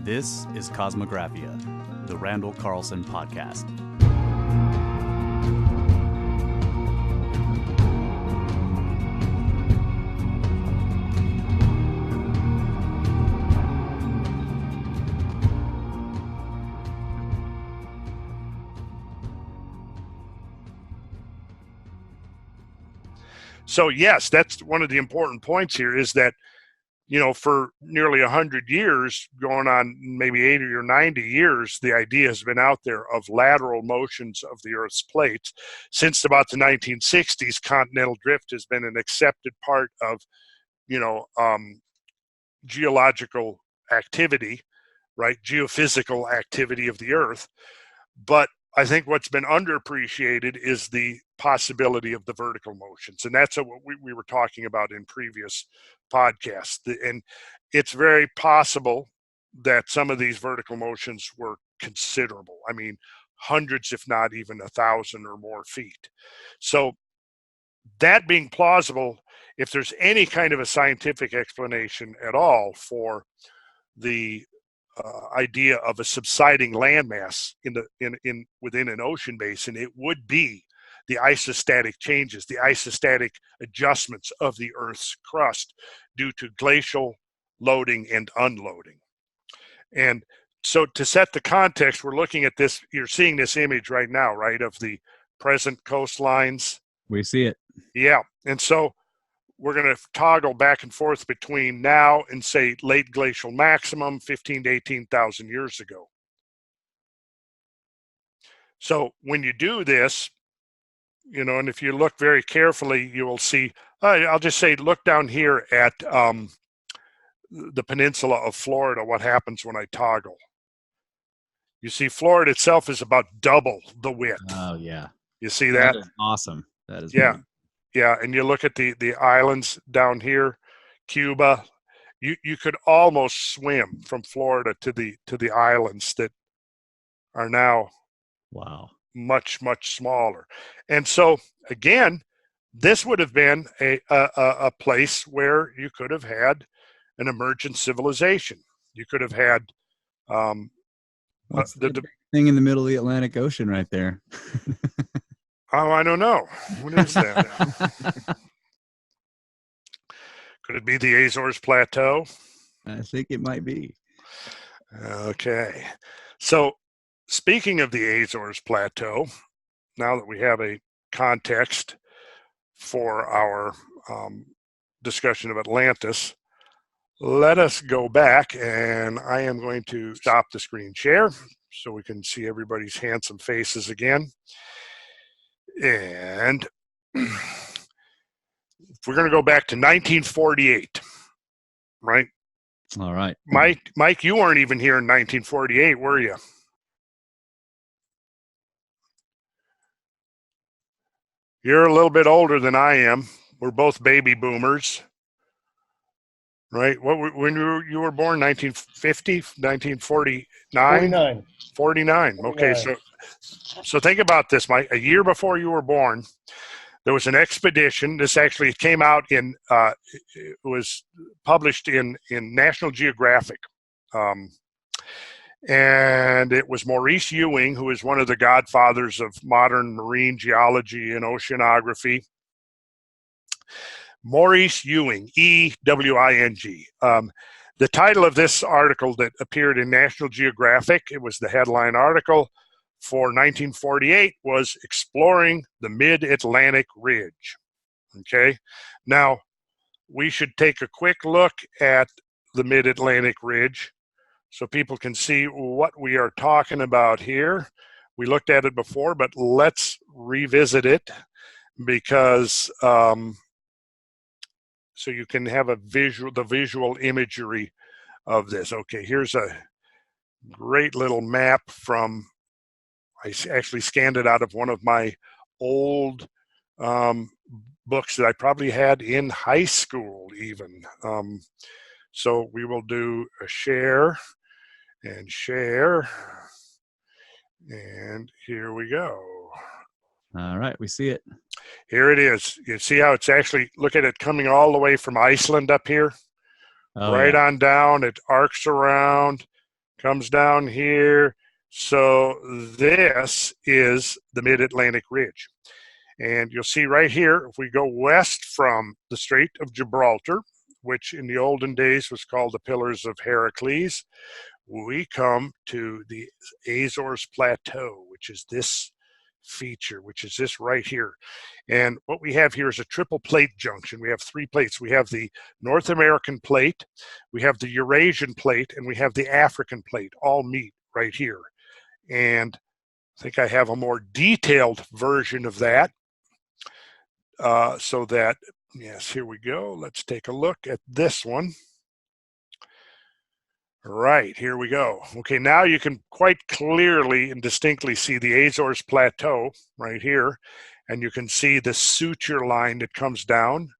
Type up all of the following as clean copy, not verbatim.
This is Kosmographia, the Randall Carlson podcast. So yes, that's one of the important points here is that, you know, for nearly 100 years, going on maybe 80 or 90 years, the idea has been out there of lateral motions of the Earth's plates. Since about the 1960s, continental drift has been an accepted part of, geological activity, right? Geophysical activity of the Earth. But I think what's been underappreciated is the possibility of the vertical motions. And that's what we were talking about in previous podcasts. And it's very possible that some of these vertical motions were considerable. I mean, hundreds, if not even 1,000 or more feet. So that being plausible, if there's any kind of a scientific explanation at all for the idea of a subsiding landmass within an ocean basin, it would be the isostatic changes, the isostatic adjustments of the Earth's crust due to glacial loading and unloading. And so to set the context, we're looking at this, you're seeing this image right now, right, of the present coastlines. We see it. Yeah. And so we're going to toggle back and forth between now and, say, late glacial maximum, 15 to 18,000 years ago. So when you do this, and if you look very carefully, you will see, I'll just say, look down here at the peninsula of Florida, what happens when I toggle. You see Florida itself is about double the width. Oh, yeah. You see that? That is awesome. That is yeah. Neat. Yeah, and you look at the islands down here, Cuba, you could almost swim from Florida to the islands that are now much, much smaller. And so again, this would have been a place where you could have had an emergent civilization. You could have had what's the thing in the middle of the Atlantic Ocean right there? Oh, I don't know. What is that? Could it be the Azores Plateau? I think it might be. Okay. So speaking of the Azores Plateau, now that we have a context for our discussion of Atlantis, let us go back, and I am going to stop the screen share so we can see everybody's handsome faces again. And if we're going to go back to 1948, right? All right. Mike, you weren't even here in 1948, were you? You're a little bit older than I am. We're both baby boomers, right? When you were born? 1950, 1949? 49. Okay, so think about this, Mike. A year before you were born, there was an expedition. This actually came out it was published in National Geographic. And it was Maurice Ewing, who is one of the godfathers of modern marine geology and oceanography. Maurice Ewing, E-W-I-N-G. The title of this article that appeared in National Geographic, it was the headline article for 1948, was Exploring the Mid-Atlantic Ridge. Okay, now we should take a quick look at the Mid-Atlantic Ridge so people can see what we are talking about here. We looked at it before, but let's revisit it because so you can have the visual imagery of this. Okay, here's a great little map from, I actually scanned it out of one of my old books that I probably had in high school even. So we will do a share, and here we go. All right, we see it. Here it is. You see how it's actually, look at it coming all the way from Iceland up here, on down. It arcs around, comes down here. So this is the Mid-Atlantic Ridge. And you'll see right here, if we go west from the Strait of Gibraltar, which in the olden days was called the Pillars of Heracles, we come to the Azores Plateau, which is this feature, which is this right here. And what we have here is a triple plate junction. We have three plates. We have the North American plate, we have the Eurasian plate, and we have the African plate, all meet right here. And I think I have a more detailed version of that. So that, yes, here we go. Let's take a look at this one. Right, here we go. Okay, now you can quite clearly and distinctly see the Azores Plateau right here, and you can see the suture line that comes down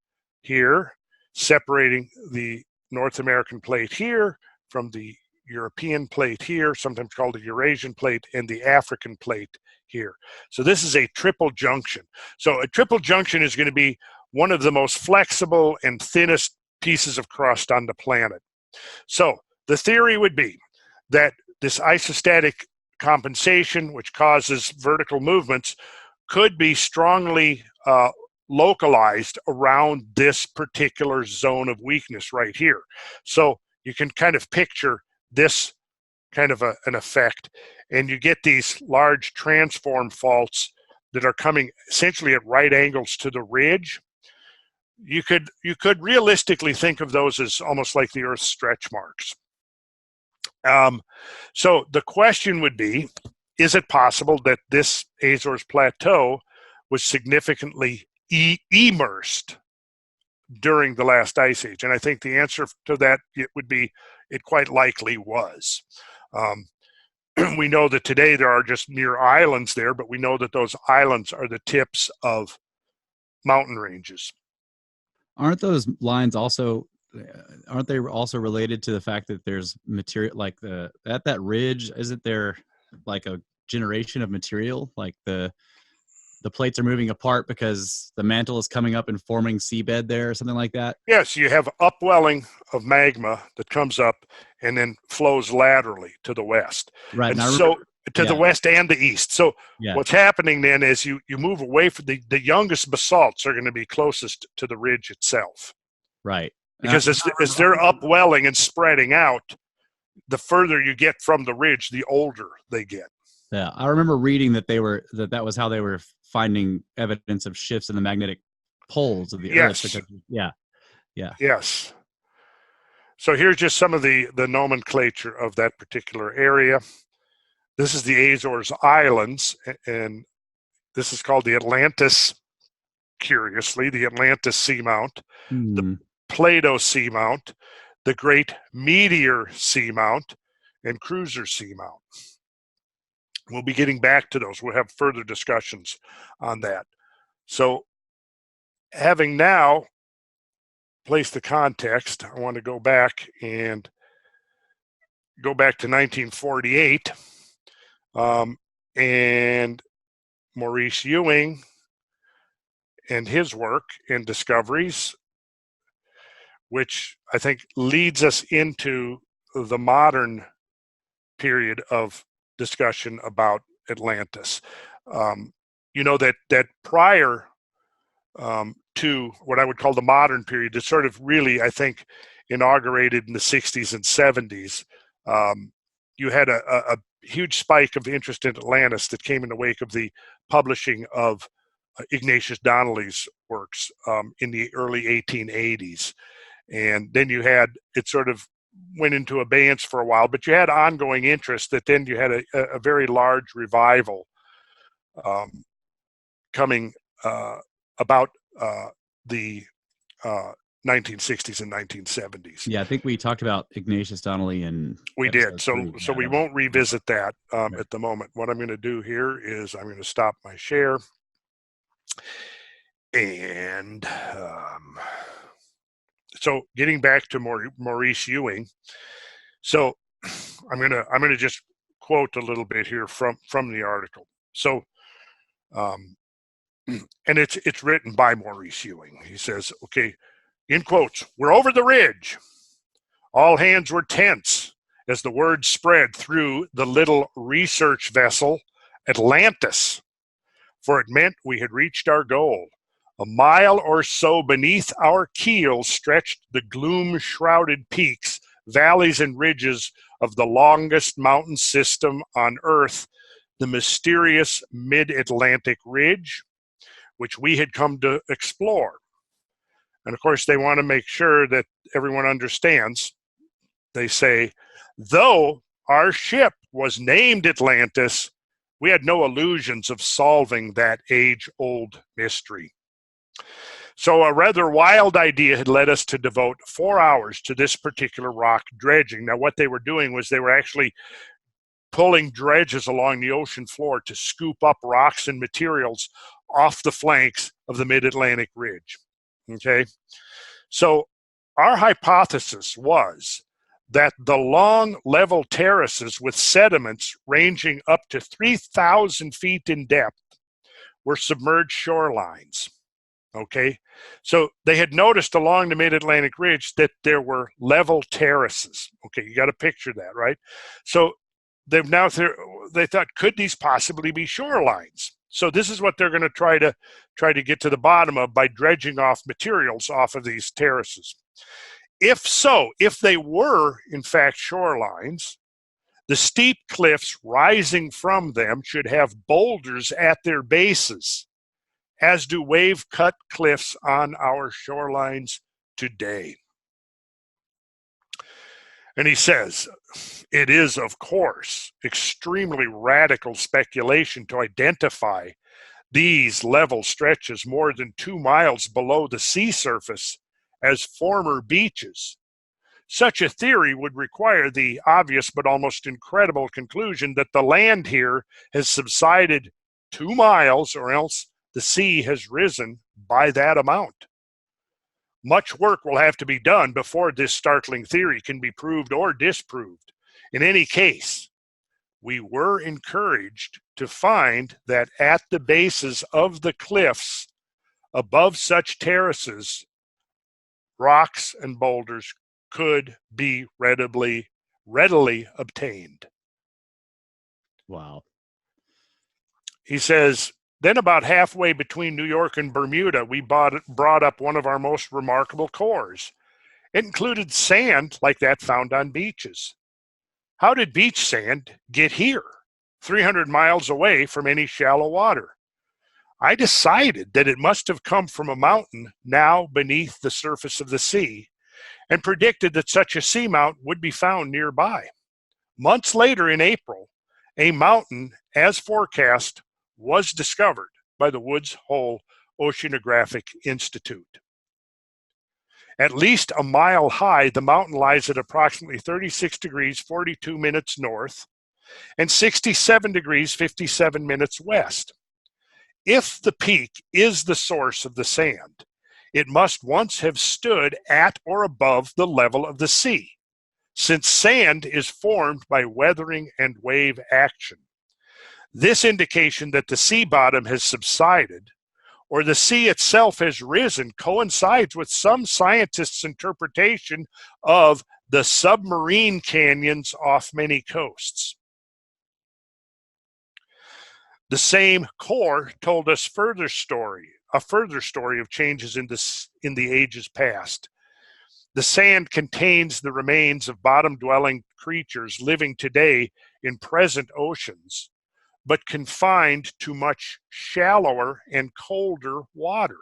here, separating the North American plate here from the European plate here, sometimes called the Eurasian plate, and the African plate here. So this is a triple junction. So a triple junction is going to be one of the most flexible and thinnest pieces of crust on the planet. So the theory would be that this isostatic compensation, which causes vertical movements, could be strongly localized around this particular zone of weakness right here. So you can kind of picture this kind of an effect, and you get these large transform faults that are coming essentially at right angles to the ridge. You could realistically think of those as almost like the Earth's stretch marks. So the question would be, is it possible that this Azores Plateau was significantly immersed during the last ice age? And I think the answer to that would be it quite likely was. We know that today there are just mere islands there, but we know that those islands are the tips of mountain ranges. Aren't those lines also, aren't they also related to the fact that there's material, like at that ridge, isn't there like a generation of material, like the plates are moving apart because the mantle is coming up and forming seabed there or something like that? Yes, you have upwelling of magma that comes up and then flows laterally to the west. Right. And so to the west and the east. So what's happening then is you move away from the youngest basalts are going to be closest to the ridge itself. Right. Because as they're upwelling and spreading out, the further you get from the ridge, the older they get. Yeah, I remember reading that that was how they were finding evidence of shifts in the magnetic poles of the Earth. Because, Yes. So here's just some of the nomenclature of that particular area. This is the Azores Islands, and this is called the Atlantis, curiously, the Atlantis Seamount, the Plato Seamount, the Great Meteor Seamount, and Cruiser Seamount. We'll be getting back to those. We'll have further discussions on that. So having now placed the context, I want to go back to 1948 and Maurice Ewing and his work and discoveries, which I think leads us into the modern period of discussion about Atlantis. You know that prior to what I would call the modern period, that sort of really, I think, inaugurated in the 60s and 70s, you had a huge spike of interest in Atlantis that came in the wake of the publishing of Ignatius Donnelly's works in the early 1880s. And then you had, it sort of went into abeyance for a while, but you had ongoing interest that then you had a very large revival coming about the 1960s and 1970s. Yeah, I think we talked about Ignatius Donnelly and we did. So we won't revisit that at the moment. What I'm going to do here is I'm going to stop my share, and so getting back to Maurice Ewing. So I'm gonna just quote a little bit here from the article. So and it's written by Maurice Ewing. He says, okay, in quotes, "We're over the ridge. All hands were tense as the word spread through the little research vessel Atlantis, for it meant we had reached our goal. A mile or so beneath our keel stretched the gloom-shrouded peaks, valleys, and ridges of the longest mountain system on Earth, the mysterious Mid-Atlantic Ridge, which we had come to explore. And of course, they want to make sure that everyone understands. They say, though our ship was named Atlantis, we had no illusions of solving that age-old mystery. So a rather wild idea had led us to devote 4 hours to this particular rock dredging. Now, what they were doing was they were actually pulling dredges along the ocean floor to scoop up rocks and materials off the flanks of the Mid-Atlantic Ridge. Okay? So our hypothesis was that the long level terraces with sediments ranging up to 3,000 feet in depth were submerged shorelines. Okay, so they had noticed along the Mid-Atlantic Ridge that there were level terraces. Okay, you got to picture that, right? So they thought, could these possibly be shorelines? So this is what they're going to try to get to the bottom of by dredging off materials off of these terraces. If so, if they were in fact shorelines, the steep cliffs rising from them should have boulders at their bases, as do wave-cut cliffs on our shorelines today. And he says, it is, of course, extremely radical speculation to identify these level stretches more than 2 miles below the sea surface as former beaches. Such a theory would require the obvious but almost incredible conclusion that the land here has subsided 2 miles, or else the sea has risen by that amount. Much work will have to be done before this startling theory can be proved or disproved. In any case, we were encouraged to find that at the bases of the cliffs above such terraces, rocks and boulders could be readily obtained. Wow. He says, then about halfway between New York and Bermuda, we brought up one of our most remarkable cores. It included sand like that found on beaches. How did beach sand get here, 300 miles away from any shallow water? I decided that it must have come from a mountain now beneath the surface of the sea, and predicted that such a seamount would be found nearby. Months later, in April, a mountain, as forecast, was discovered by the Woods Hole Oceanographic Institute. At least a mile high, the mountain lies at approximately 36 degrees 42 minutes north and 67 degrees 57 minutes west. If the peak is the source of the sand, it must once have stood at or above the level of the sea, since sand is formed by weathering and wave action. This indication that the sea bottom has subsided or the sea itself has risen coincides with some scientists' interpretation of the submarine canyons off many coasts. The same core told us a further story of changes in the ages past. The sand contains the remains of bottom-dwelling creatures living today in present oceans, but confined to much shallower and colder water.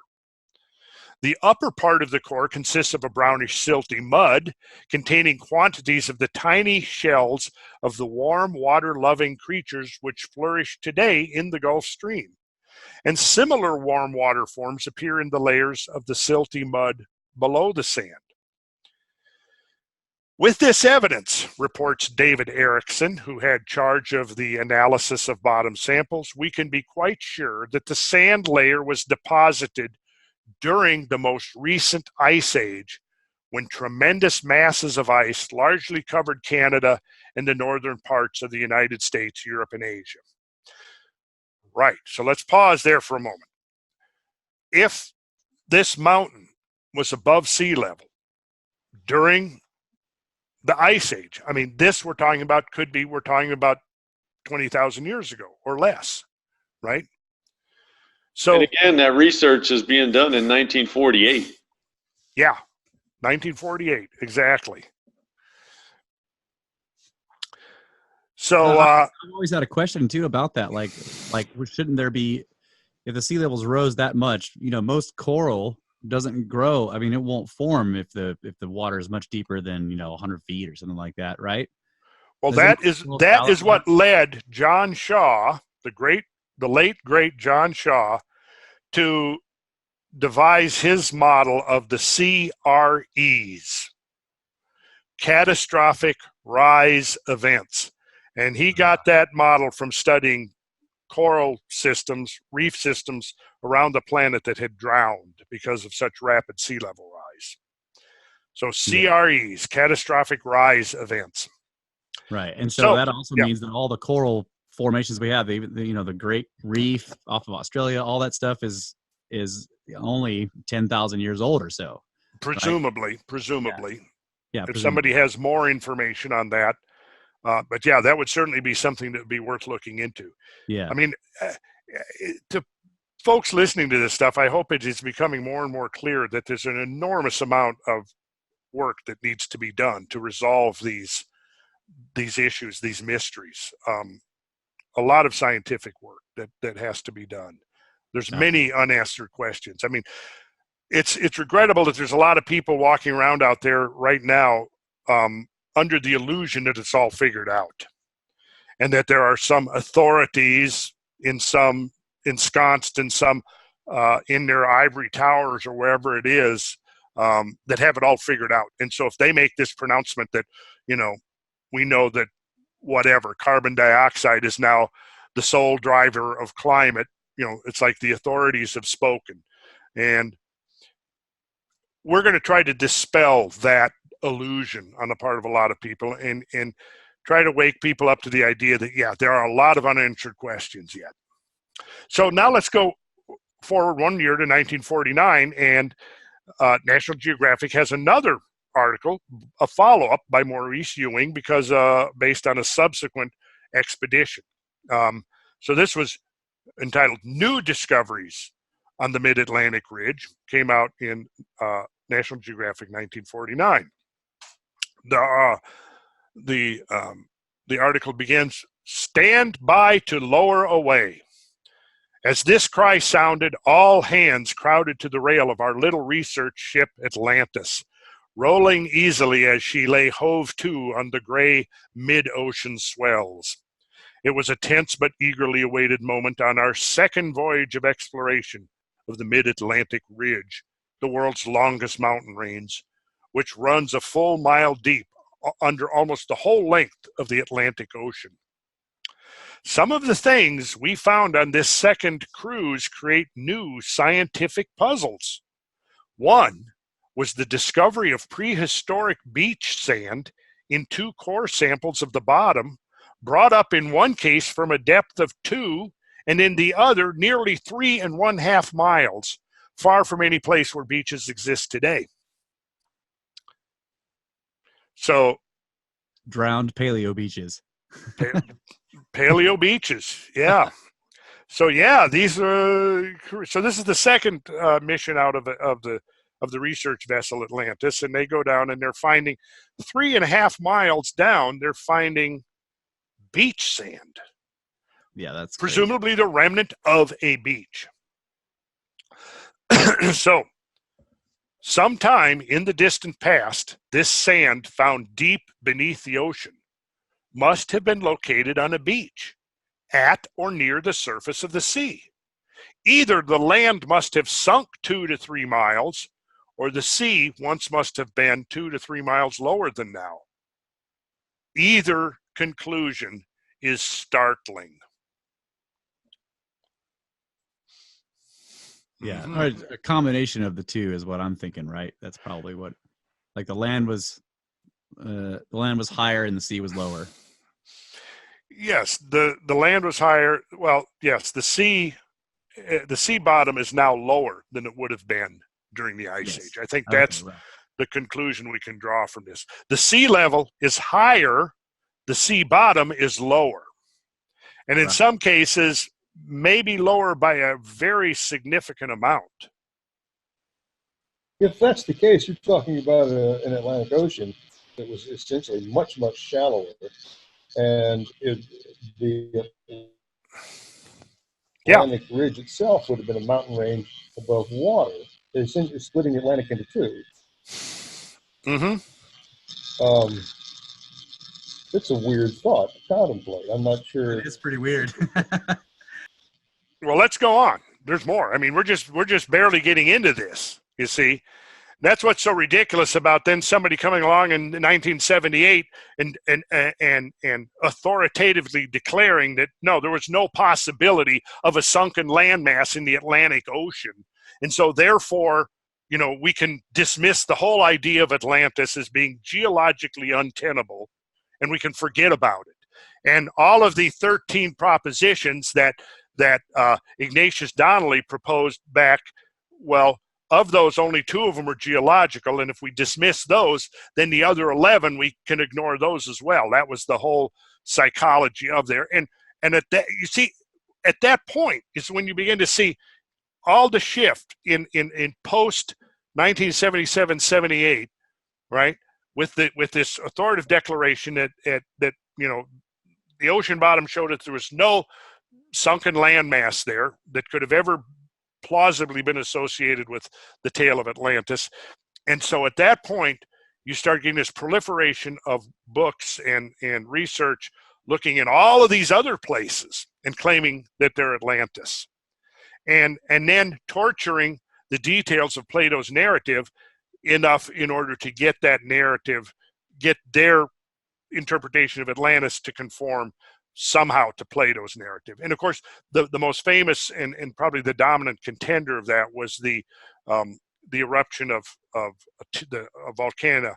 The upper part of the core consists of a brownish silty mud containing quantities of the tiny shells of the warm water-loving creatures which flourish today in the Gulf Stream. And similar warm water forms appear in the layers of the silty mud below the sand. With this evidence, reports David Erickson, who had charge of the analysis of bottom samples, we can be quite sure that the sand layer was deposited during the most recent ice age, when tremendous masses of ice largely covered Canada and the northern parts of the United States, Europe, and Asia. Right, so let's pause there for a moment. If this mountain was above sea level during the Ice Age. I mean, this we're talking about we're talking about 20,000 years ago or less, right? So, and again, that research is being done in 1948. Yeah, 1948, exactly. So I've always had a question too about that. Like, shouldn't there be, if the sea levels rose that much, most coral doesn't grow. I mean, it won't form if the water is much deeper than 100 feet or something like that, right? well, that is what led John Shaw, the late great John Shaw, to devise his model of the CREs, catastrophic rise events. And he got that model from studying coral systems, reef systems around the planet that had drowned because of such rapid sea level rise. So CREs, catastrophic rise events. Right. And so that also means that all the coral formations we have, the Great Reef off of Australia, all that stuff is only 10,000 years old or so. Presumably. Yeah. If somebody has more information on that. But yeah, that would certainly be something that would be worth looking into. Yeah. I mean, to folks listening to this stuff, I hope it is becoming more and more clear that there's an enormous amount of work that needs to be done to resolve these issues, these mysteries. A lot of scientific work that has to be done. There's many unanswered questions. I mean, it's regrettable that there's a lot of people walking around out there right now under the illusion that it's all figured out, and that there are some authorities ensconced in some in their ivory towers or wherever it is that have it all figured out. And so if they make this pronouncement that, we know that whatever, carbon dioxide is now the sole driver of climate, it's like the authorities have spoken. And we're going to try to dispel that illusion on the part of a lot of people and try to wake people up to the idea that, there are a lot of unanswered questions yet. So now let's go forward 1 year to 1949, and National Geographic has another article, a follow-up by Maurice Ewing, because based on a subsequent expedition. So this was entitled New Discoveries on the Mid-Atlantic Ridge, came out in National Geographic 1949. The article begins, "Stand by to lower away." As this cry sounded, all hands crowded to the rail of our little research ship Atlantis, rolling easily as she lay hove to on the gray mid-ocean swells. It was a tense but eagerly awaited moment on our second voyage of exploration of the Mid-Atlantic Ridge, the world's longest mountain range, which runs a full mile deep under almost the whole length of the Atlantic Ocean. Some of the things we found on this second cruise create new scientific puzzles. One was the discovery of prehistoric beach sand in 2 core samples of the bottom, brought up in one case from a depth of 2 and in the other nearly 3.5 miles, far from any place where beaches exist today. So, drowned paleo beaches. Paleo beaches, yeah. So these are. So this is the second mission out of the research vessel Atlantis, and they go down and they're finding 3.5 miles down. They're finding beach sand. Yeah, that's presumably crazy. The remnant of a beach. So, sometime in the distant past, this sand found deep beneath the ocean must have been located on a beach at or near the surface of the sea. Either the land must have sunk 2 to 3 miles, or the sea once must have been 2 to 3 miles lower than now. Either conclusion is startling. Yeah, or a combination of the two is what I'm thinking, right? That's probably what, like the land was higher and the sea was lower. Yes, the land was higher. Well, yes, the sea bottom is now lower than it would have been during the Ice Age. I think that's the conclusion we can draw from this. The sea level is higher, the sea bottom is lower. And in some cases, maybe lower by a very significant amount. If that's the case, you're talking about an Atlantic Ocean that was essentially much, much shallower. And the Atlantic Ridge itself would have been a mountain range above water. They're essentially splitting the Atlantic into two. It's a weird thought to contemplate. I'm not sure. It is pretty weird. Well, let's go on. There's more. I mean, we're just barely getting into this, you see. That's what's so ridiculous about then somebody coming along in 1978 and authoritatively declaring that, no, there was no possibility of a sunken landmass in the Atlantic Ocean. And so therefore, you know, we can dismiss the whole idea of Atlantis as being geologically untenable, and we can forget about it. And all of the 13 propositions that Ignatius Donnelly proposed back, well, of those, only 2 of them are geological, and if we dismiss those, then the other 11, we can ignore those as well. That was the whole psychology of there. And at that, you see, at that point is when you begin to see all the shift in post 1977-78, right? With this authoritative declaration that you know, the ocean bottom showed that there was no sunken landmass there that could have ever plausibly been associated with the tale of Atlantis. And so at that point, you start getting this proliferation of books and research looking in all of these other places and claiming that they're Atlantis. And then torturing the details of Plato's narrative enough in order to get that narrative, get their interpretation of Atlantis to conform somehow to Plato's narrative. And of course, the most famous and probably the dominant contender of that was the eruption of the volcano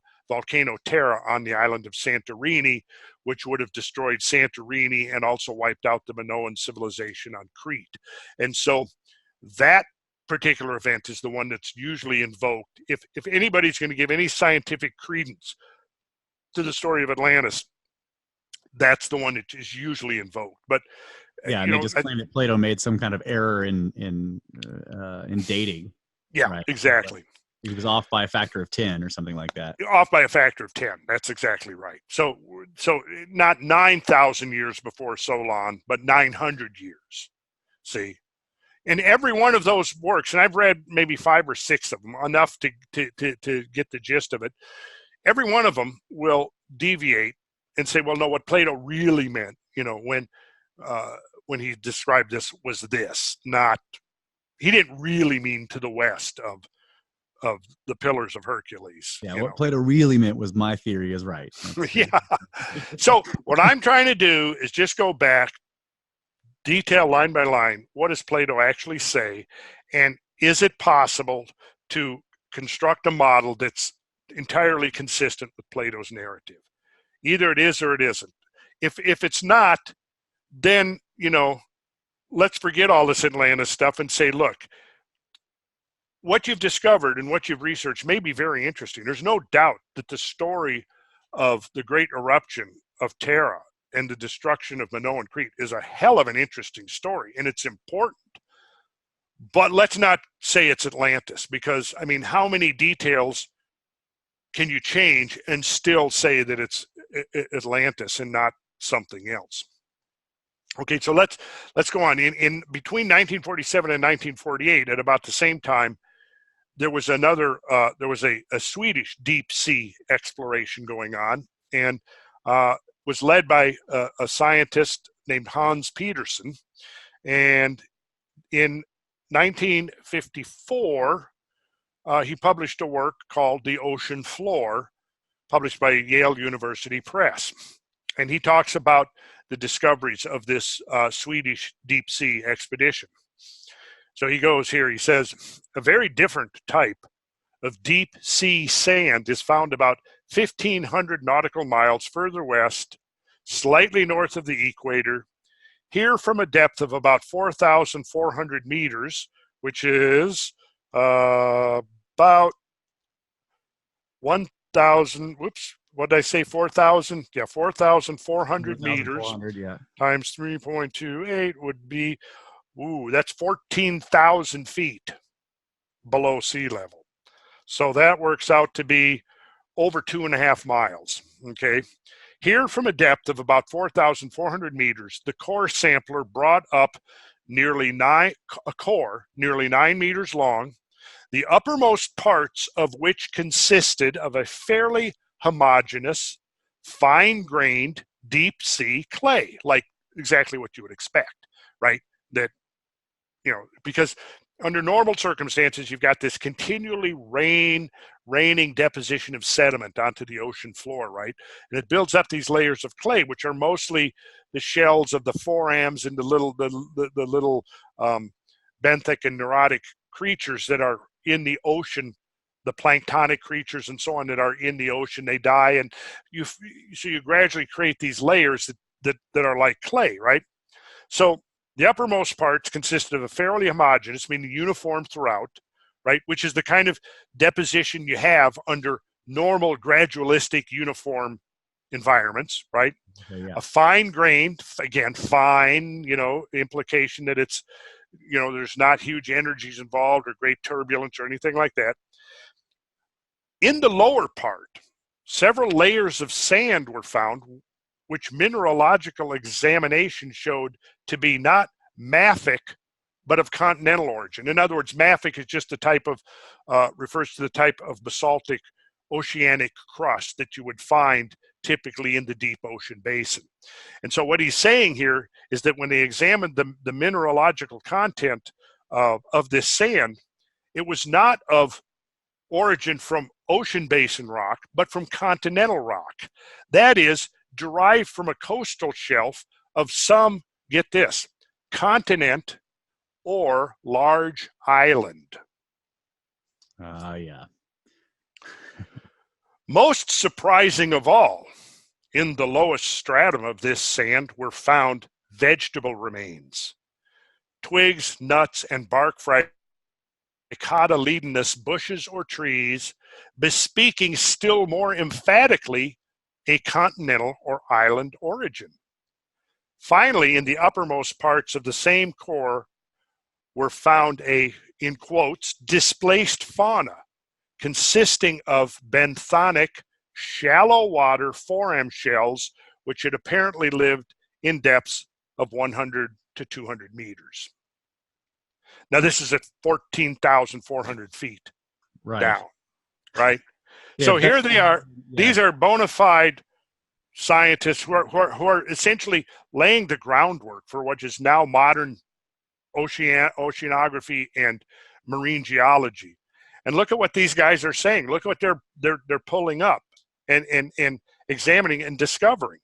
Terra on the island of Santorini, which would have destroyed Santorini and also wiped out the Minoan civilization on Crete. And so that particular event is the one that's usually invoked. If anybody's going to give any scientific credence to the story of Atlantis, that's the one that is usually invoked. But yeah, and they just claim that Plato made some kind of error in dating. Yeah, right? Exactly. He was off by a factor of 10 or something like that. Off by a factor of 10. That's exactly right. So not 9,000 years before Solon, but 900 years. See, and every one of those works, and I've read maybe 5 or 6 of them, enough to get the gist of it. Every one of them will deviate and say, well, no, what Plato really meant, you know, when he described this was this, not, he didn't really mean to the west of the Pillars of Hercules. Yeah, what Plato really meant was my theory is right. Yeah. So what I'm trying to do is just go back, detail line by line, what does Plato actually say, and is it possible to construct a model that's entirely consistent with Plato's narrative? Either it is or it isn't. If it's not, then, you know, let's forget all this Atlantis stuff and say, look, what you've discovered and what you've researched may be very interesting. There's no doubt that the story of the great eruption of Terra and the destruction of Minoan Crete is a hell of an interesting story, and it's important. But let's not say it's Atlantis, because, I mean, how many details can you change and still say that it's Atlantis and not something else? Okay, so let's go on. In between 1947 and 1948, at about the same time, there was a Swedish deep sea exploration going on, and was led by a scientist named Hans Petersen. And in 1954, he published a work called The Ocean Floor, published by Yale University Press. And he talks about the discoveries of this Swedish deep sea expedition. So he goes here, he says, a very different type of deep sea sand is found about 1,500 nautical miles further west, slightly north of the equator, here from a depth of about 4,400 meters, which is about 1,000, whoops, what did I say, 4,000? Yeah, 4,400 meters 4,400, yeah. times 3.28 would be, that's 14,000 feet below sea level. So that works out to be over 2.5 miles, okay? Here, from a depth of about 4,400 meters, the core sampler brought up a core nearly 9 meters long, the uppermost parts of which consisted of a fairly homogeneous, fine-grained, deep-sea clay, like exactly what you would expect, right? That, because under normal circumstances, you've got this continually raining deposition of sediment onto the ocean floor, right? And it builds up these layers of clay, which are mostly the shells of the forams and the little benthic and neurotic creatures that are in the ocean, the planktonic creatures and so on that are in the ocean. They die, and you gradually create these layers that are like clay, right? So the uppermost parts consisted of a fairly homogeneous, meaning uniform throughout, right, which is the kind of deposition you have under normal gradualistic uniform environments, right? Okay, yeah. A fine-grained, again, fine, implication that it's, there's not huge energies involved or great turbulence or anything like that. In the lower part, several layers of sand were found, which mineralogical examination showed to be not mafic, but of continental origin. In other words, mafic is just refers to the type of basaltic oceanic crust that you would find typically in the deep ocean basin. And so what he's saying here is that when they examined the mineralogical content of this sand, it was not of origin from ocean basin rock, but from continental rock. That is, derived from a coastal shelf of some, get this, continent or large island. Yeah. Most surprising of all, in the lowest stratum of this sand were found vegetable remains, twigs, nuts, and bark cotyledonous bushes or trees, bespeaking still more emphatically a continental or island origin. Finally, in the uppermost parts of the same core were found in quotes, displaced fauna consisting of benthonic, shallow water foram shells, which had apparently lived in depths of 100 to 200 meters. Now, this is at 14,400 feet down, right? Yeah, so here they are. Yeah. These are bona fide scientists who are essentially laying the groundwork for what is now modern oceanography and marine geology. And look at what these guys are saying. Look at what they're pulling up and examining and discovering.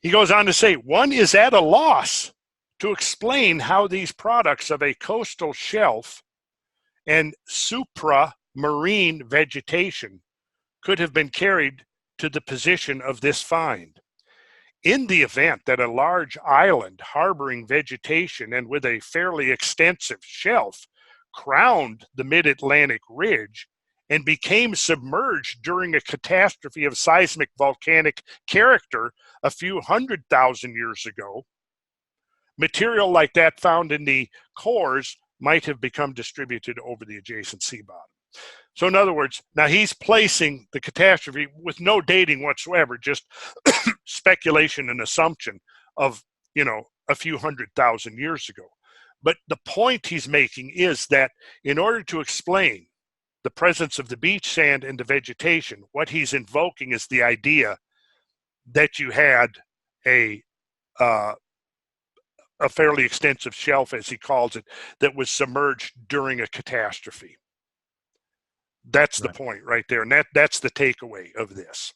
He goes on to say, one is at a loss to explain how these products of a coastal shelf and supramarine vegetation could have been carried to the position of this find. In the event that a large island harboring vegetation and with a fairly extensive shelf crowned the mid-Atlantic ridge and became submerged during a catastrophe of seismic volcanic character a few 100,000 years ago, material like that found in the cores might have become distributed over the adjacent sea bottom. So in other words, now he's placing the catastrophe with no dating whatsoever, just speculation and assumption of, a few 100,000 years ago. But the point he's making is that in order to explain the presence of the beach sand and the vegetation, what he's invoking is the idea that you had a fairly extensive shelf, as he calls it, that was submerged during a catastrophe. That's the point right there. And that's the takeaway of this.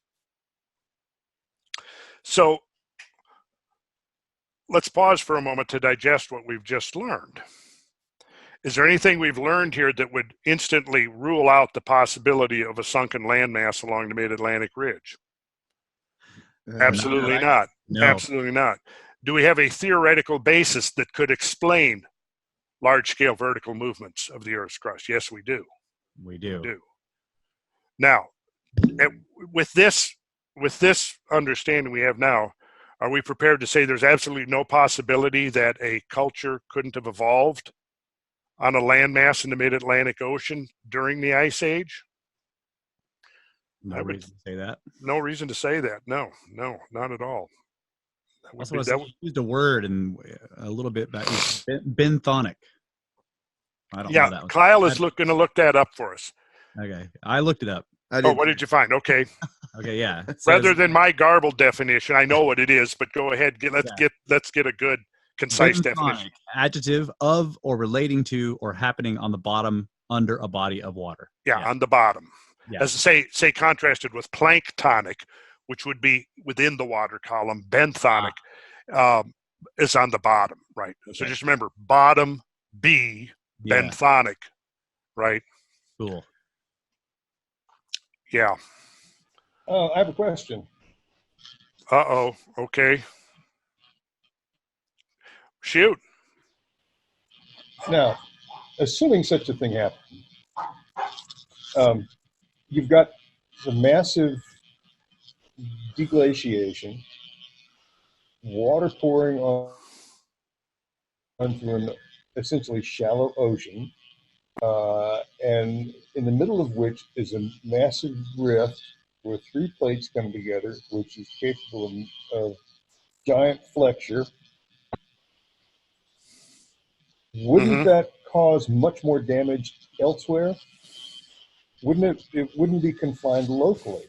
So let's pause for a moment to digest what we've just learned. Is there anything we've learned here that would instantly rule out the possibility of a sunken landmass along the mid-Atlantic ridge? Absolutely not. No. Absolutely not. Do we have a theoretical basis that could explain large-scale vertical movements of the Earth's crust? Yes, we do. We do. Now, with this understanding we have now, are we prepared to say there's absolutely no possibility that a culture couldn't have evolved on a landmass in the mid-Atlantic Ocean during the Ice Age? No reason to say that. No reason to say that. No, not at all. Also, I used a word and a little bit back. Benthonic. I don't know that one. Kyle is going to look that up for us. Okay, I looked it up. What did you find? Okay. Okay, yeah. Rather than my garbled definition, I know what it is, but go ahead. Let's get a good, concise definition. Adjective of or relating to or happening on the bottom under a body of water. Yeah, on the bottom. Yeah. As say contrasted with planktonic, which would be within the water column. Benthonic is on the bottom, right? Okay. So just remember, bottom B, benthonic, right? Cool. Yeah. I have a question. Okay. Shoot. Now, assuming such a thing happened, you've got the massive deglaciation, water pouring onto an essentially shallow ocean, and in the middle of which is a massive rift where three plates come together, which is capable of giant flexure. Wouldn't that cause much more damage elsewhere? Wouldn't it wouldn't be confined locally?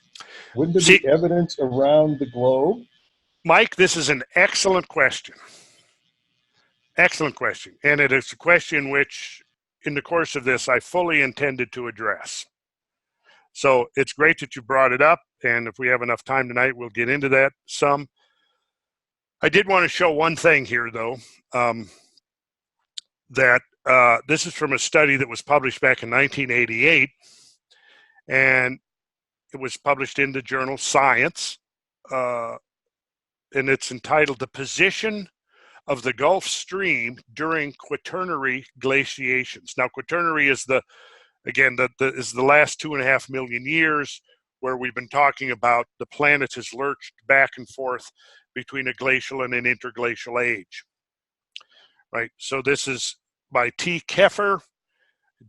Wouldn't there be evidence around the globe? Mike, this is an excellent question. Excellent question. And it is a question which, in the course of this, I fully intended to address. So it's great that you brought it up, and if we have enough time tonight, we'll get into that some. I did want to show one thing here, though, that this is from a study that was published back in 1988, and it was published in the journal Science, and it's entitled "The Position of the Gulf Stream During Quaternary Glaciations." Now, Quaternary is the last 2.5 million years where we've been talking about the planet has lurched back and forth between a glacial and an interglacial age. Right. So this is by T. Keffer,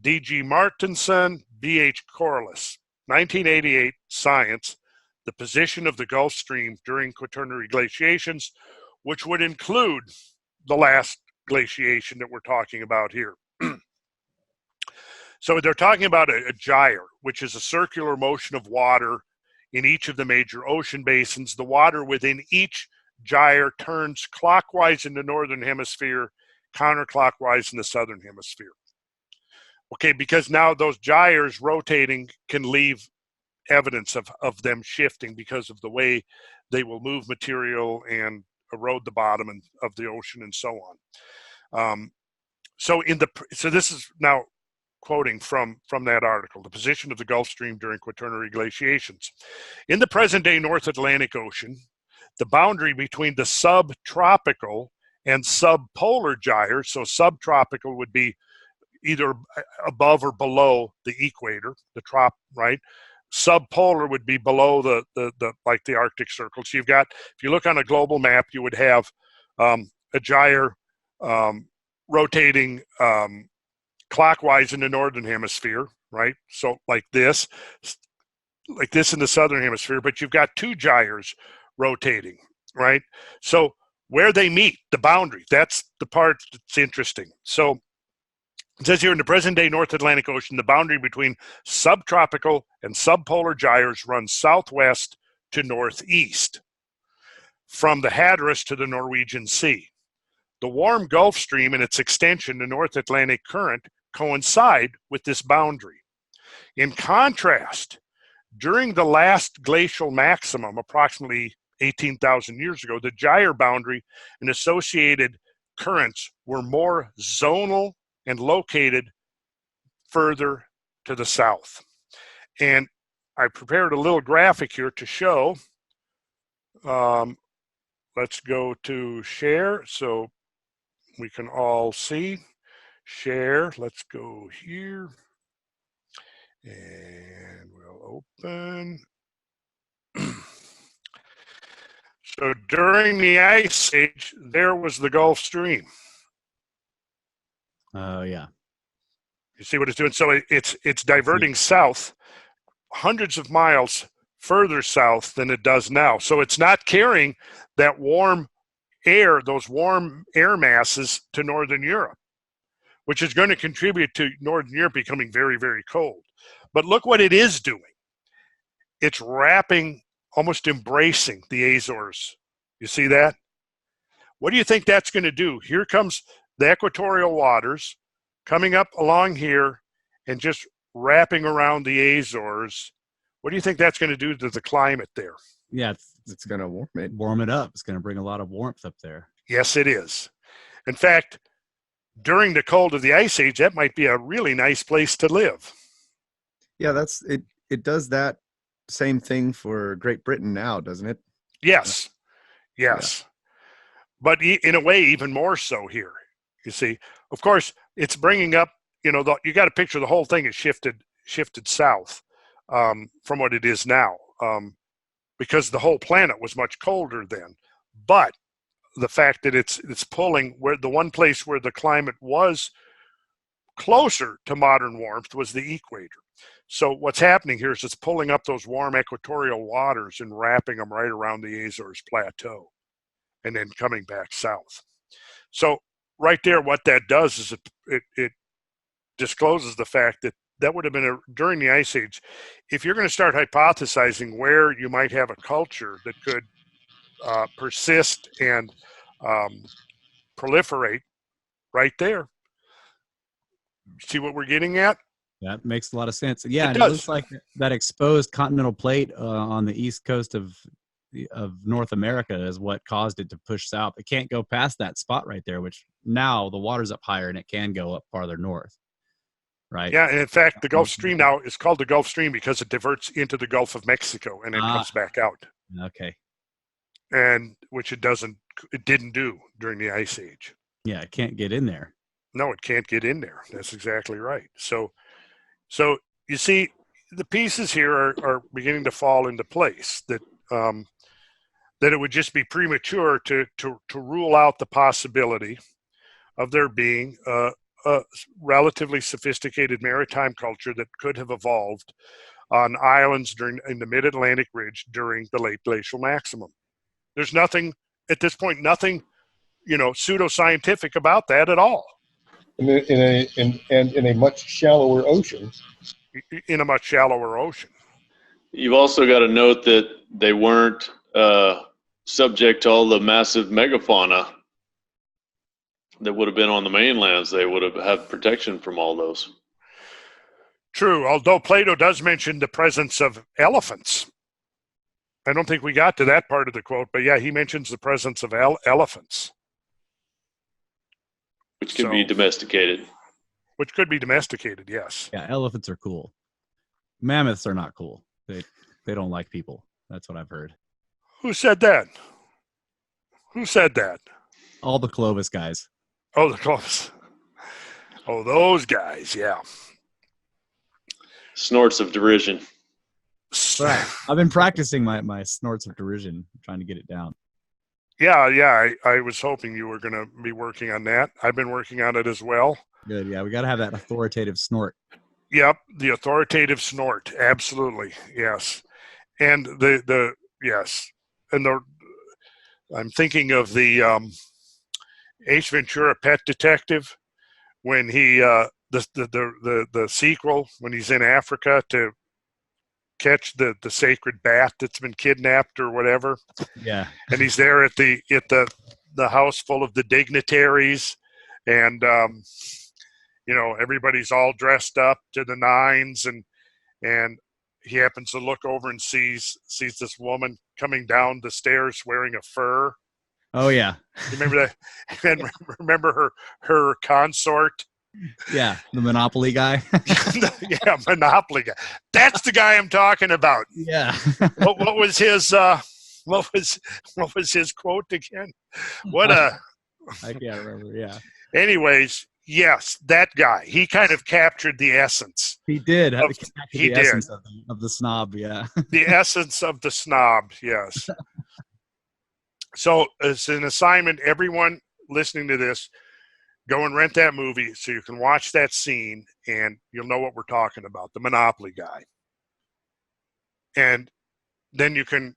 D.G. Martinson, B.H. Corliss, 1988, Science, The Position of the Gulf Stream During Quaternary Glaciations, which would include the last glaciation that we're talking about here. So they're talking about a gyre, which is a circular motion of water in each of the major ocean basins. The water within each gyre turns clockwise in the northern hemisphere, counterclockwise in the southern hemisphere. Okay, because now those gyres rotating can leave evidence of them shifting because of the way they will move material and erode the bottom of the ocean and so on. So this is now quoting from that article, The Position of the Gulf Stream During Quaternary Glaciations. In the present-day North Atlantic Ocean, the boundary between the subtropical and subpolar gyres, so subtropical would be either above or below the equator, the right? Subpolar would be below the like the Arctic Circle. So you've got, if you look on a global map, you would have a gyre rotating clockwise in the northern hemisphere, right? So like this in the southern hemisphere, but you've got two gyres rotating, right? So where they meet, the boundary, that's the part that's interesting. So it says here, in the present-day North Atlantic Ocean, the boundary between subtropical and subpolar gyres runs southwest to northeast from the Hatteras to the Norwegian Sea. The warm Gulf Stream and its extension, the North Atlantic Current, coincide with this boundary. In contrast, during the last glacial maximum, approximately 18,000 years ago, the gyre boundary and associated currents were more zonal and located further to the south. And I prepared a little graphic here to show. Let's go to share so we can all see. Share, let's go here. And we'll open. So during the Ice Age, there was the Gulf Stream. Oh, yeah. You see what it's doing? So it's diverting south hundreds of miles further south than it does now. So it's not carrying that warm air, those warm air masses to Northern Europe, which is going to contribute to Northern Europe becoming very, very cold. But look what it is doing. It's wrapping, almost embracing the Azores. You see that? What do you think that's going to do? Here comes the equatorial waters coming up along here and just wrapping around the Azores. What do you think that's going to do to the climate there? Yeah, It's going to warm it. warm it up. It's going to bring a lot of warmth up there. Yes, it is. In fact, during the cold of the Ice Age, that might be a really nice place to live. Yeah, that's it. It does that same thing for Great Britain now, doesn't it? Yes, yes. But in a way, even more so here. You see, of course, it's bringing up, you got to picture the whole thing is shifted south from what it is now, because the whole planet was much colder then. But the fact that it's pulling where the one place where the climate was closer to modern warmth was the equator. So what's happening here is it's pulling up those warm equatorial waters and wrapping them right around the Azores Plateau and then coming back south. So right there, what that does is it discloses the fact that would have been during the Ice Age. If you're going to start hypothesizing where you might have a culture that could persist and proliferate, right there. See what we're getting at? That makes a lot of sense. Yeah, It and does. it looks like that exposed continental plate on the east coast of North America is what caused it to push south. It can't go past that spot right there, which now the water's up higher and it can go up farther north. Right? Yeah, and in fact, the Gulf Stream now is called the Gulf Stream because it diverts into the Gulf of Mexico and then comes back out. Okay. And which it didn't do during the Ice Age. Yeah, it can't get in there. No, it can't get in there. That's exactly right. So you see, the pieces here are beginning to fall into place. That it would just be premature to rule out the possibility of there being a relatively sophisticated maritime culture that could have evolved on islands in the mid-Atlantic ridge during the late glacial maximum. There's nothing at this point, pseudoscientific about that at all. In a much shallower ocean. In a much shallower ocean. You've also got to note that they weren't subject to all the massive megafauna that would have been on the mainlands. They would have had protection from all those. True, although Plato does mention the presence of elephants. I don't think we got to that part of the quote, but yeah, he mentions the presence of elephants. Which could be domesticated. Which could be domesticated, yes. Yeah, elephants are cool. Mammoths are not cool. They don't like people. That's what I've heard. Who said that? Who said that? All the Clovis guys. Oh, the Clovis. Oh, those guys, yeah. Snorts of derision. Right. I've been practicing my snorts of derision, trying to get it down. Yeah. I was hoping you were going to be working on that. I've been working on it as well. Good. Yeah, we got to have that authoritative snort. Yep, the authoritative snort. Absolutely, yes. And yes, and I'm thinking of the Ace Ventura: Pet Detective when he the sequel when he's in Africa to catch the sacred bat that's been kidnapped or whatever. Yeah, and he's there at the house full of the dignitaries, and everybody's all dressed up to the nines, and he happens to look over and sees this woman coming down the stairs wearing a fur. Oh yeah. You remember that? And remember her consort? Yeah, the Monopoly guy. Yeah, Monopoly guy. That's the guy I'm talking about. Yeah. What was his what was his quote again? I can't remember. Yeah. Anyways, Yes, that guy. He kind of captured the essence. He did. He The did. essence of the snob, yeah. The essence of the snob, yes. So as an assignment, everyone listening to this, go and rent that movie so you can watch that scene and you'll know what we're talking about, the Monopoly guy. And then you can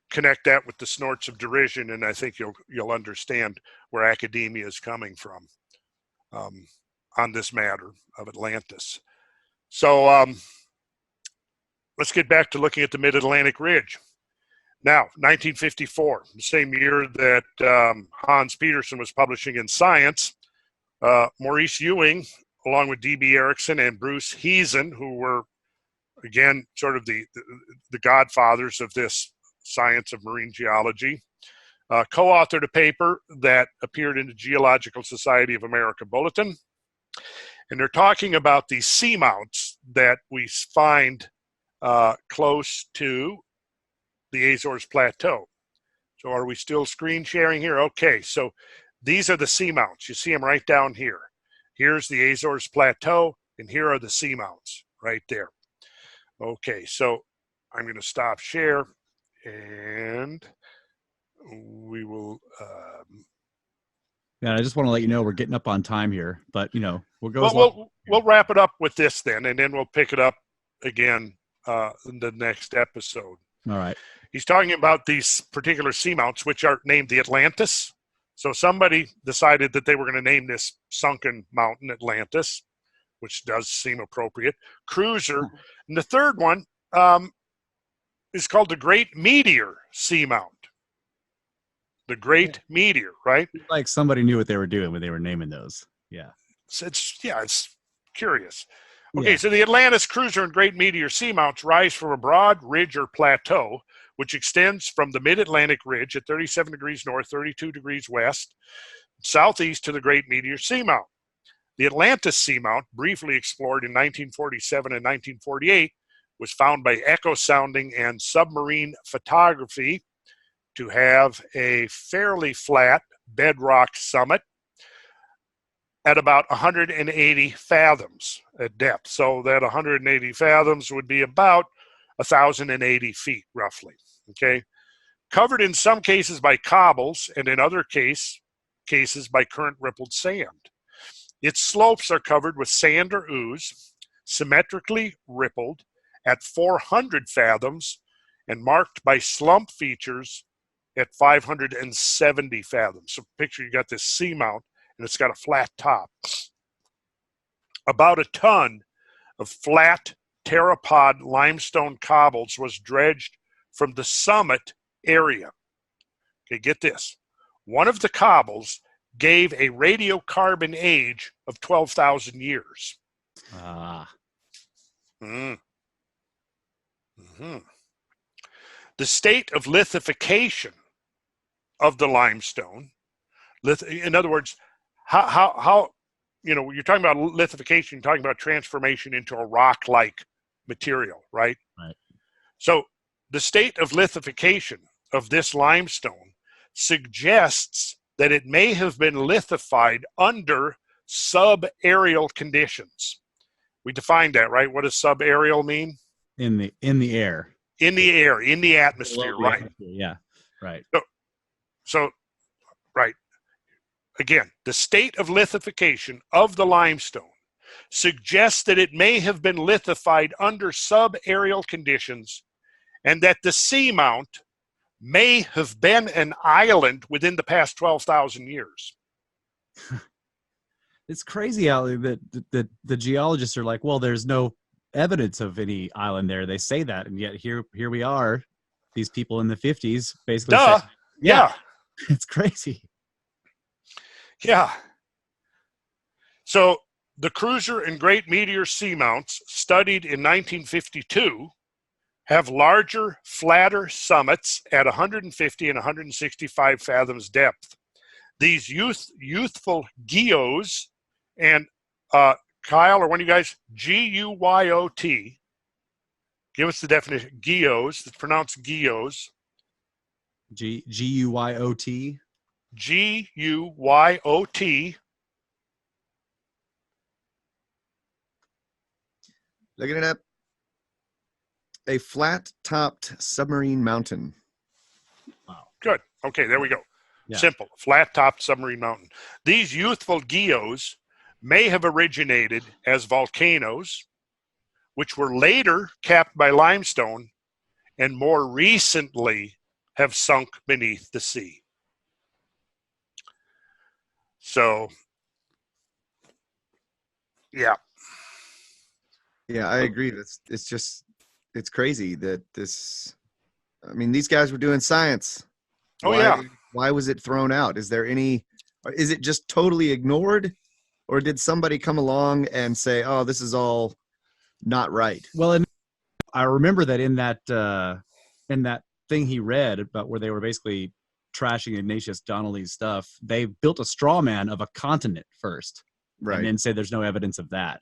connect that with the snorts of derision, and I think you'll understand where academia is coming from on this matter of Atlantis. So let's get back to looking at the Mid-Atlantic Ridge. Now, 1954, the same year that Hans Petersen was publishing in Science, Maurice Ewing, along with D.B. Erickson and Bruce Heesen, who were, again, sort of the godfathers of this science of marine geology, co-authored a paper that appeared in the Geological Society of America Bulletin. And they're talking about these seamounts that we find close to the Azores Plateau. So are we still screen sharing here? Okay, so these are the seamounts. You see them right down here. Here's the Azores Plateau, and here are the seamounts right there. Okay, so I'm going to stop share, and we will... Yeah, I just want to let you know we're getting up on time here, but, we'll go. We'll wrap it up with this then, and then we'll pick it up again in the next episode. All right. He's talking about these particular seamounts, which are named the Atlantis. So somebody decided that they were going to name this sunken mountain Atlantis, which does seem appropriate. Cruiser. And the third one is called the Great Meteor Seamount. The Great Meteor, right? Like somebody knew what they were doing when they were naming those. Yeah. It's curious. Okay, so the Atlantis, Cruiser, and Great Meteor seamounts rise from a broad ridge or plateau, which extends from the Mid-Atlantic Ridge at 37 degrees north, 32 degrees west, southeast to the Great Meteor Seamount. The Atlantis Seamount, briefly explored in 1947 and 1948, was found by echo sounding and submarine photography to have a fairly flat bedrock summit at about 180 fathoms at depth. So that 180 fathoms would be about 1,080 feet, roughly, okay? Covered in some cases by cobbles and in other cases by current rippled sand. Its slopes are covered with sand or ooze, symmetrically rippled at 400 fathoms and marked by slump features at 570 fathoms. So picture you got this seamount and it's got a flat top. About a ton of flat pteropod limestone cobbles was dredged from the summit area. Okay, get this. One of the cobbles gave a radiocarbon age of 12,000 years. The state of lithification of the limestone, in other words, how you're talking about lithification, you're talking about transformation into a rock-like material, right? Right. So the state of lithification of this limestone suggests that it may have been lithified under subaerial conditions. We defined that, right? What does subaerial mean? In the air. In the air, in the atmosphere, right? Yeah, right. So, right. Again, the state of lithification of the limestone suggests that it may have been lithified under subaerial conditions and that the seamount may have been an island within the past 12,000 years. It's crazy how the geologists are like, well, there's no evidence of any island there. They say that, and yet here we are, these people in the 50s basically saying, yeah. It's crazy. Yeah. So the Cruiser and Great Meteor seamounts studied in 1952 have larger, flatter summits at 150 and 165 fathoms depth. These youthful geos, and Kyle, or one of you guys, G-U-Y-O-T, give us the definition. Geos, it's pronounced geos. G-U-Y-O-T? G-U-Y-O-T. Looking it up. A flat-topped submarine mountain. Good. Okay, there we go. Yeah. Simple. Flat-topped submarine mountain. These youthful geos may have originated as volcanoes, which were later capped by limestone and more recently have sunk beneath the sea. So, yeah. Yeah, I agree. It's crazy that this. I mean, these guys were doing science. Oh, yeah. Why was it thrown out? Is it just totally ignored, or did somebody come along and say, "Oh, this is all not right"? Well, and I remember that in that thing he read about where they were basically trashing Ignatius Donnelly's stuff, they built a straw man of a continent first, Right. and then say there's no evidence of that.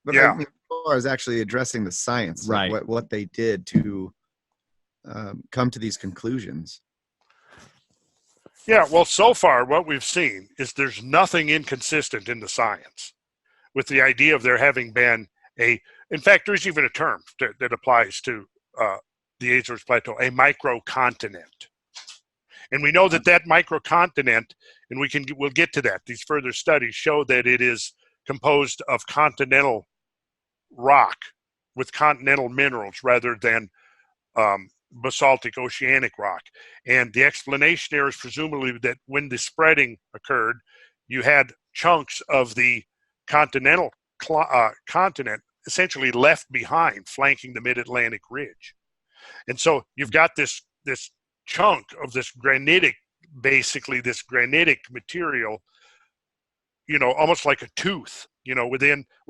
But Yeah. I mean, as far as actually addressing the science, of Right. what they did to come to these conclusions. Yeah, well, so far what we've seen is there's nothing inconsistent in the science with the idea of there having been in fact, there's even a term that applies to the Azores Plateau, a microcontinent. And we know that microcontinent, and we'll get to that. These further studies show that it is composed of continental rock with continental minerals rather than basaltic oceanic rock. And the explanation there is presumably that when the spreading occurred, you had chunks of the continental continent essentially left behind, flanking the mid-Atlantic ridge. And so you've got this chunk of this granitic material, almost like a tooth, with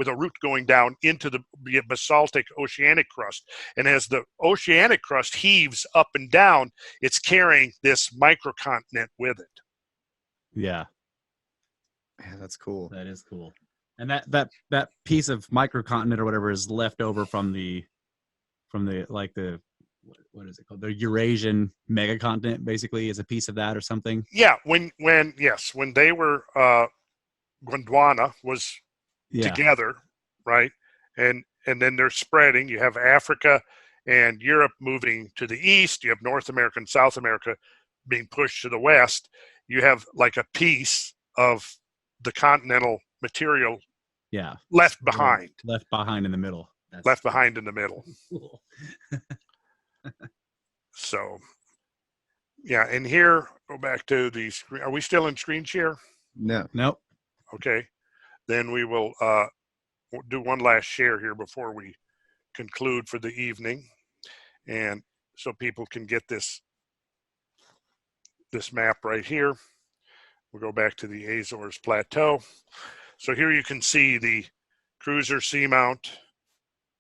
a root going down into the basaltic oceanic crust. And as the oceanic crust heaves up and down, it's carrying this microcontinent with it. Yeah, Yeah, that's cool. that is cool. And that piece of microcontinent or whatever is left over from the like the what is it called? The Eurasian megacontinent basically is a piece of that or something. Yeah, when they were Gondwana was together, right? And then they're spreading. You have Africa and Europe moving to the east. You have North America and South America being pushed to the west. You have like a piece of the continental material left behind. Left behind in the middle. Left behind in the middle. Cool. So, yeah, and here, go back to the screen. Are we still in screen share? No. Nope. Okay. Then we will do one last share here before we conclude for the evening. And so people can get this map right here. We'll go back to the Azores Plateau. So here you can see the Cruiser Seamount,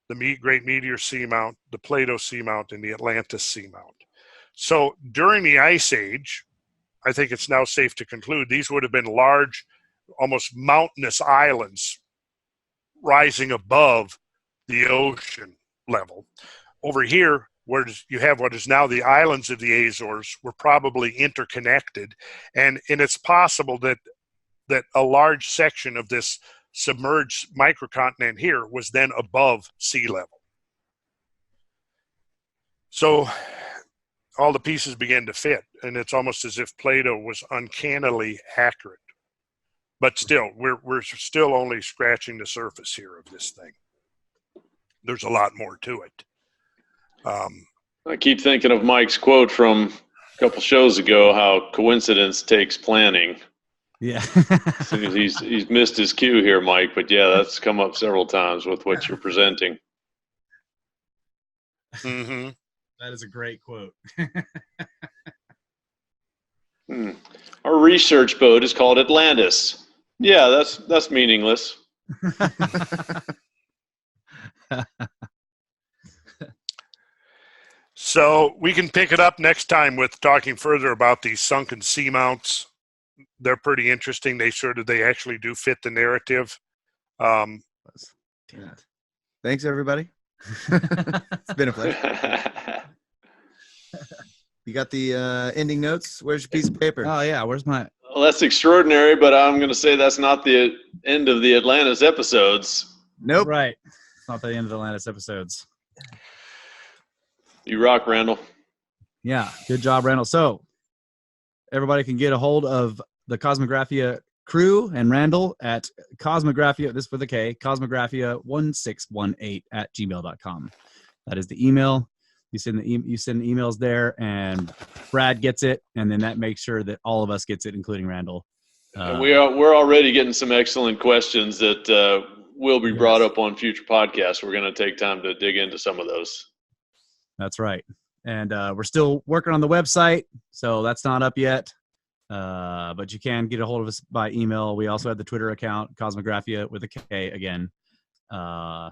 the Great Meteor Seamount, the Plato Seamount, and the Atlantis Seamount. So during the Ice Age, I think it's now safe to conclude these would have been large, almost mountainous islands rising above the ocean level. Over here, where you have what is now the islands of the Azores, were probably interconnected, and it's possible that a large section of this submerged microcontinent here was then above sea level. So all the pieces began to fit, and it's almost as if Plato was uncannily accurate. But still, we're still only scratching the surface here of this thing. There's a lot more to it. I keep thinking of Mike's quote from a couple shows ago, how coincidence takes planning. Yeah. he's missed his cue here, Mike, but yeah, that's come up several times with what you're presenting. Mm-hmm. That is a great quote. Our research boat is called Atlantis. Yeah, that's meaningless. So we can pick it up next time with talking further about these sunken seamounts. They're pretty interesting. They actually do fit the narrative. Damn it. Thanks, everybody. It's been a pleasure. You got the ending notes? Where's your piece of paper? Oh yeah, where's my? Well, that's extraordinary, but I'm going to say that's not the end of the Atlantis episodes. Nope. Right. It's not the end of the Atlantis episodes. You rock, Randall. Yeah, good job, Randall. So everybody can get a hold of the Kosmographia crew and Randall at Kosmographia, this with a K, Kosmographia006.2 at gmail.com. That is the email. You send emails there, and Brad gets it, and then that makes sure that all of us gets it, including Randall. And we're already getting some excellent questions that will be brought up on future podcasts. We're going to take time to dig into some of those. That's right. And we're still working on the website, so that's not up yet. But you can get a hold of us by email. We also have the Twitter account, Kosmographia with a K again. A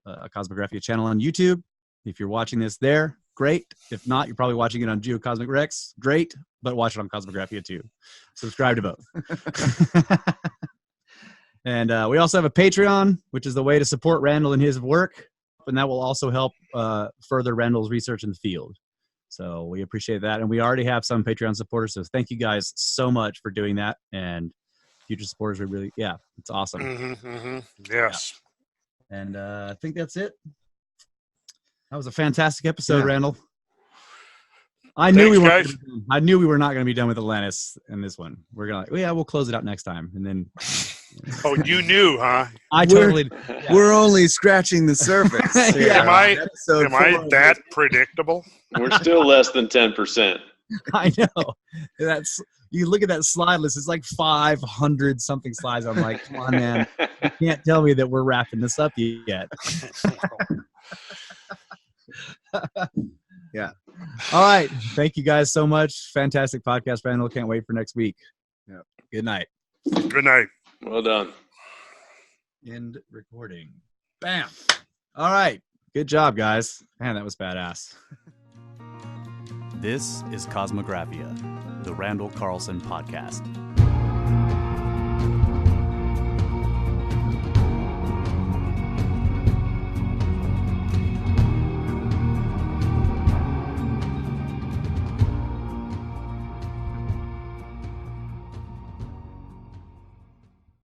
Kosmographia channel on YouTube. If you're watching this there, great. If not, you're probably watching it on GeoCosmicRex. Great, but watch it on Kosmographia too. Subscribe to both. And we also have a Patreon, which is the way to support Randall in his work. And that will also help further Randall's research in the field. So we appreciate that. And we already have some Patreon supporters. So thank you guys so much for doing that. And future supporters, we really, it's awesome. Yes. Yeah. And I think that's it. That was a fantastic episode, Randall. I knew we were not going to be done with Atlantis in this one. We're going to, we'll close it out next time. And then. Oh, you knew, huh? We're only scratching the surface. Am I that predictable? We're still less than 10%. I know. You look at that slide list. It's like 500 something slides. I'm like, come on, man. You can't tell me that we're wrapping this up yet. Yeah. All right. Thank you guys so much. Fantastic podcast, Randall. Can't wait for next week. Yeah. Good night. Good night. Well done. End recording. Bam. All right. Good job, guys. Man, that was badass. This is Kosmographia, the Randall Carlson podcast.